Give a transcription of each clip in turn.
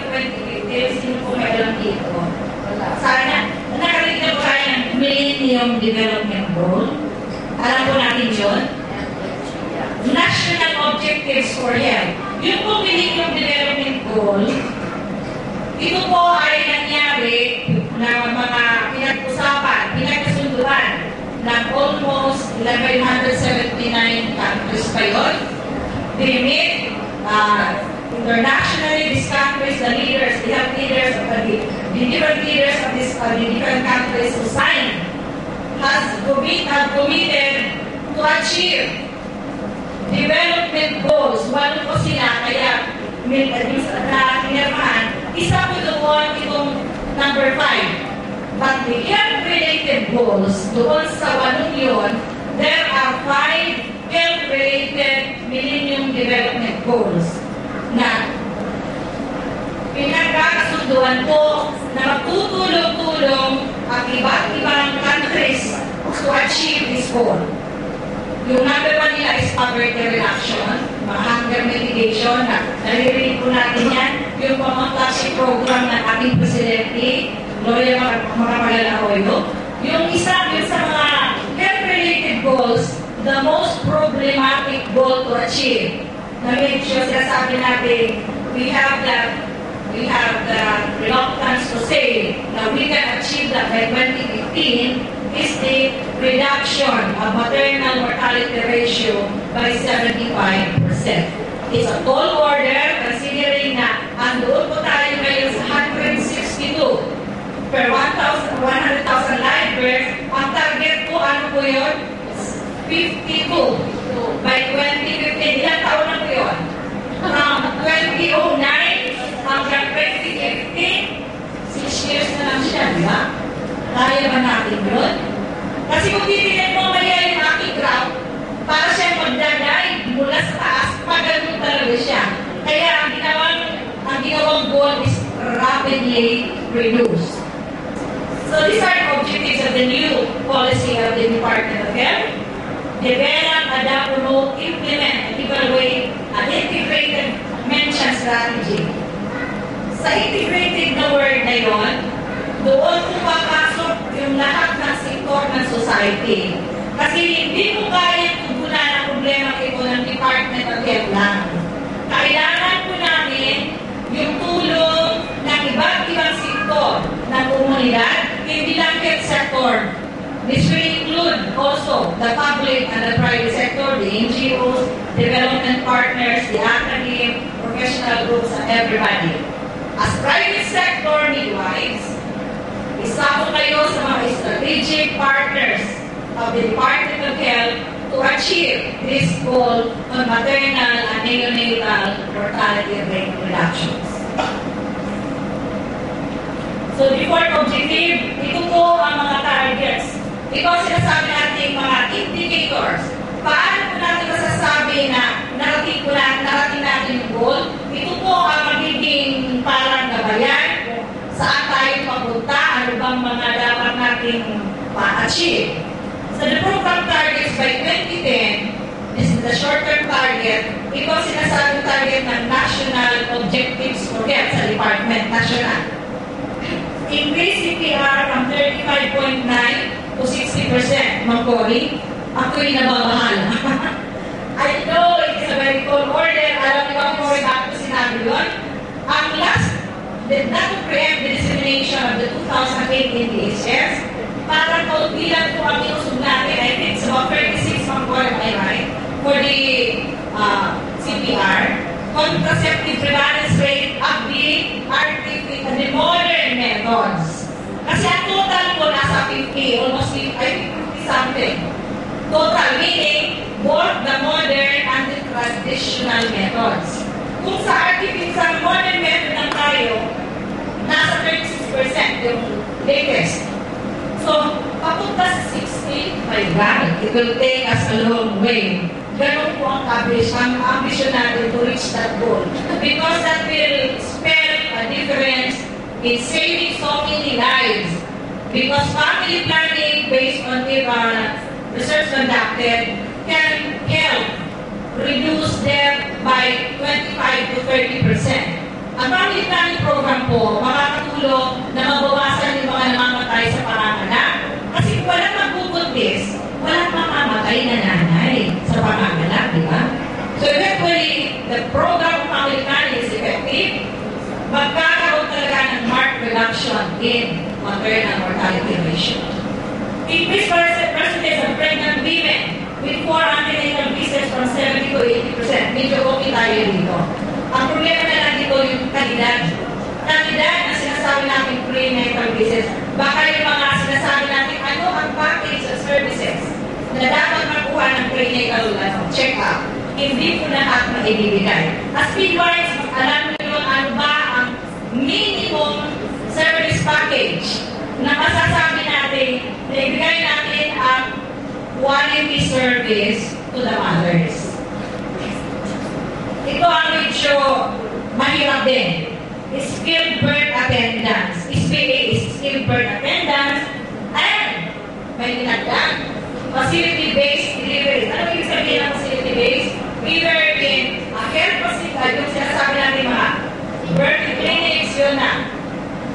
2050, sino po may alam dito? Sana, nakarinig na po tayo ng Millennium Development Goal. Alam po natin yun? National Objectives for Health. Yung po Millennium Development Goal, ito po ay nangyari na mga pinag-usapan, pinag-kasunduan ng almost 1,179 countries pa yun. They made internationally, these countries, the leaders, the health leaders, the different leaders of the different countries who signed, have committed to achieve development goals. One po sila, kaya pinirmahan, isa po doon itong number 5. But the health-related goals, doon sa walong yun, there are 5 health-related Millennium Development Goals na pinagkakasunduan po na magtutulong-tulong ang iba't ibang countries to achieve this goal. Yung number 1 nila is poverty reduction, mga hunger mitigation, na naririnig po natin yan, yung pamangklase program ng ating presidente, Loya Maramalalahoyo. Yung isa, yung sa mga health-related goals, the most problematic goal to achieve. Na medyo sinasabi natin, we have the reluctance to say that we can achieve that by 2015 is the reduction of maternal mortality ratio by 75%. It's a tall order considering na andoon po tayo ngayon sa 162 per 100,000 live births. Ang target po, ano po yun? 52 by 2015. Ilang taon na po yun? From 2009 hanggang 2015, 6 years na lang siya, di ba? Kaya ba natin yun? Kasi kung titignan mo maya yung aking graph, para siya magdadai mula sa taas, pagano'n talaga siya. Kaya ang ginawang goal is rapidly reduced. So these are the objectives of the new policy of the Department of Health. Develop, adapt, promote, implement, evaluate an integrated mention strategy. Sa integrated na word na yun, doon po papasok yung lahat ng sektor ng society. Kasi hindi po kaya tugunan ang problema ito ng Department of Health lang. Kailangan po namin yung tulong ng iba't ibang sektor ng komunidad, hindi lang health sector. This will include also the public and the private sector, the NGOs, development partners, the academic, professional groups, and everybody. As private sector midwives, isa po kayo sa mga strategic partners of the Department of Health to achieve this goal on maternal and neonatal mortality rate reductions. So before objective, ito po ang mga targets. Ito ang sinasabi natin mga indicators. Paano po natin masasabi na narating natin yung goal? Ito po ang magiging parang gabayan saan tayo papunta, ano bang mga dapat natin ma-achieve. So the program targets by 2010, this is the short-term target. Ito ang sinasabing target ng National Objectives for Health sa Department National. Increase CPR from 35.9 to 60%. Magkori, ako'y nababahala. I know it is a very tall order. Alam niyo ba kung bakit ko sinabi yun? Ang last, not to preempt the dissemination of the 2008 NDHS, parang kaunti lang po ang inusog natin. I think it's about 36 Magkori, am I right? For the CPR. Contraceptive prevalence rate of the modern methods. Kasi ang total po nasa 50, almost 50 something. Total, meaning both the modern and the traditional methods. Kung sa artificial modern method lang tayo, nasa 36% yung latest. So, papunta sa 60, my God, it will take us a long way. Ganon po ang ambisyon natin to reach that goal. Because that will spell a difference in saving so many lives. Because family planning based on the research conducted can help reduce death by 25 to 30%. Ang family planning program po makakatulong na mabawasan yung mga namamatay sa panganganak. Kasi kung walang magbubuntis, walang mamamatay na nanay sa panganganak, di ba? So eventually, the program of family planning is effective. Magkakaroon talaga ng marked reduction in maternal mortality ratio. Increased percentage of pregnant women with 4 antenatal visits from 70 to 80%. Medyo okay tayo dito. Ang problema na lang dito yung kalidad. Kalidad na sinasabi natin prenatal visits. Baka yung mga sinasabi natin, ano ang package of services na dapat makuha ng prenatal check-up. Hindi po lahat maibibigay. As midwives, alam nyo yun, ano ba ang minimum service package na masasabi natin na ibigay natin ang quality service to the mothers. Ito ang medyo mahirap din. Skilled birth attendance. SBA is skilled birth attendance and may nilagdag. Facility-based delivery. Ano yung sabihin ng facility-based? Either in a health facility, yung sinasabi natin mga birthing clinics, yun na.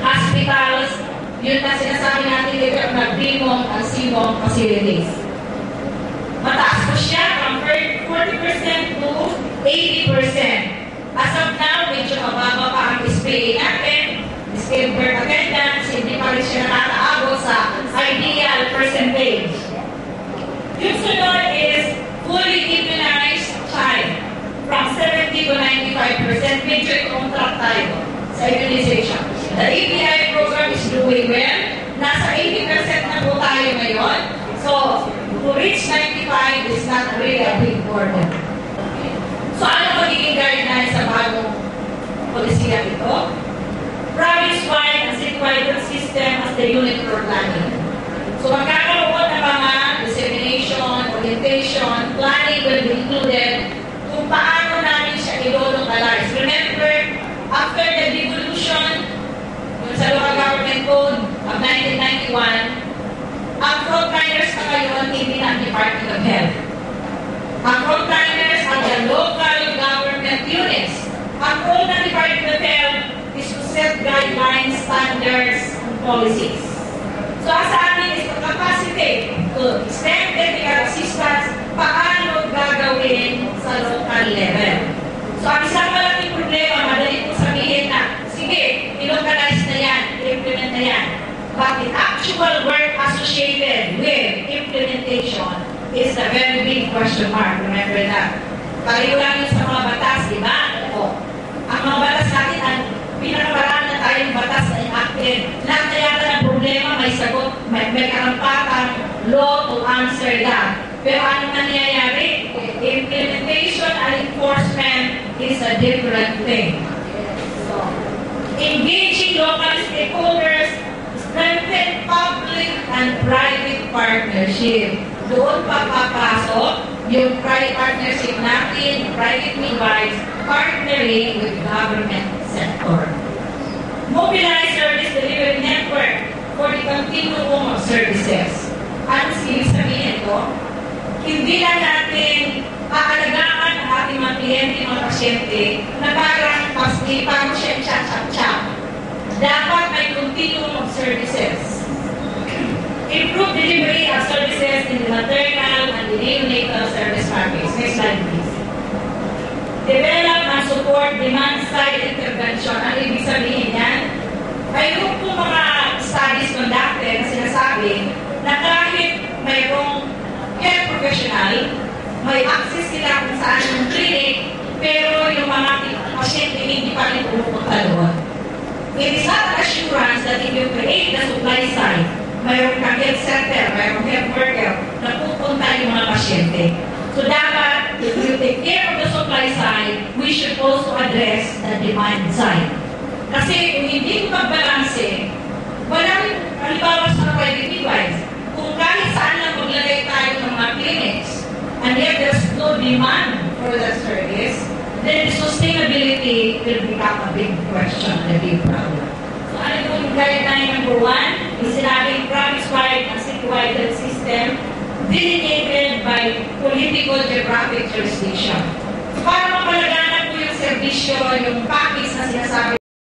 Hospitals, yun na sinasabi natin dito ang nag-bimong ang simong facilities. Mataas po siya from 40% to 80%. As of now, medyo mababa pa ang SPA natin. Skilled birth attendance, hindi pa rin siya nakakaabot sa ideal percentage. Yung sunod is fully immunized child. From 70 to 95%, medyo i-contract tayo sa immunization. The API program is doing well. Nasa 80% na po tayo ngayon. So, to reach 95 is not really a big burden. So, ano magiging guidelines sa bagong polisiya ito? Province-wide and citywide system as the unit for planning. So, magkakaroon ng mga dissemination, orientation, planning will be included kung paano namin siya i-localize. Remember, after the devolution sa local government code of 1991, ang frontliners na ngayon hindi na ang Department of Health. Ang frontliners are the local government units. Ang role ng Department of Health is to set guidelines, standards, and policies. So, sa amin is to capacitate, to extend technical assistance, paano gagawin sa local level. So, ang isang malaking problema, madali po sabihin na, sige, i-localize na yan, i-implement na yan. But the actual work associated with implementation is a very big question mark. Remember that. Pareho lang yun sa mga batas, di ba? O, ang mga batas natin, ang pinakamaraan na tayong batas na enacted, lahat na yata ng problema, may sagot, may karampatang law to answer that. Pero anong nangyayari? Implementation and enforcement is a different thing. So, engaging local stakeholders, strengthen public and private partnership. Doon pa papasok yung private partnership natin, private midwives, partnering with government sector. Mobilize service delivery network for the continuum of services. Ano ibig sabihin ito? Hindi lang natin aalagaan ang ating mga kliyente, mga pasyente, na parang paano siya chap-chap-chap. Dapat may continuum of services. Improve delivery of services in the maternal and the neonatal service package. Next slide, please. Develop and support demand-side intervention. Ano ibig sabihin yan? Mayroon po mga studies conducted na sinasabi na kahit mayroong health professional, may access sila kung saan yung clinic, pero yung mga pasyente hindi pa rin pumupunta doon. It is not an assurance that if you create the supply side, mayroon kang health center, mayroong health worker, na pupunta yung mga pasyente. So dapat, if you take care of the supply side, we should also address the demand side. Kasi kung hindi ko magbalanse, walang halimbawa sa private midwives. Kung kahit saan lang maglagay tayo ng mga clinics, and yet there's no demand for that service, then the sustainability will become a big question and a big problem. So ano yung guideline number 1? Yung sinabing province-wide and city-wide health system delineated by political geographic jurisdiction. Para mapalaganap po yung servisyo, yung package na sinasabi